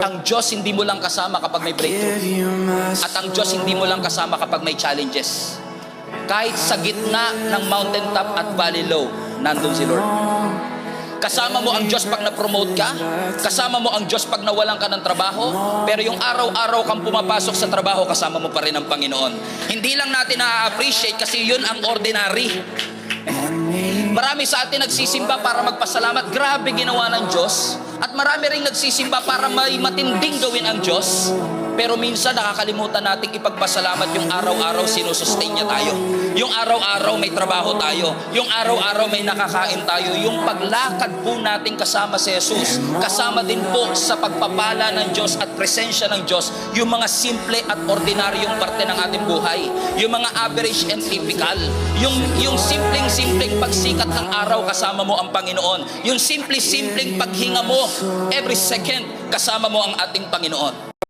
Ang Diyos hindi mo lang kasama kapag may breakthrough. At ang Diyos hindi mo lang kasama kapag may challenges. Kahit sa gitna ng mountaintop at valley low, nandun si Lord. Kasama mo ang Diyos pag na-promote ka. Kasama mo ang Diyos pag nawalan ka ng trabaho. Pero yung araw-araw kang pumapasok sa trabaho, kasama mo pa rin ang Panginoon. Hindi lang natin na-appreciate kasi yun ang ordinary. Marami sa atin nagsisimba para magpasalamat. Grabe ginawa ng Diyos. At marami ring nagsisimba para may matinding gawin ang Diyos. Pero minsan nakakalimutan nating ipagpasalamat yung araw-araw sinusustain niya tayo. Yung araw-araw may trabaho tayo. Yung araw-araw may nakakain tayo. Yung paglakad po natin kasama si Jesus, kasama din po sa pagpapala ng Diyos at presensya ng Diyos, yung mga simple at ordinaryong parte ng ating buhay. Yung mga average and typical. Yung simpleng-simpleng pagsikat ng araw, kasama mo ang Panginoon. Yung simpleng-simpleng paghinga mo, every second, kasama mo ang ating Panginoon.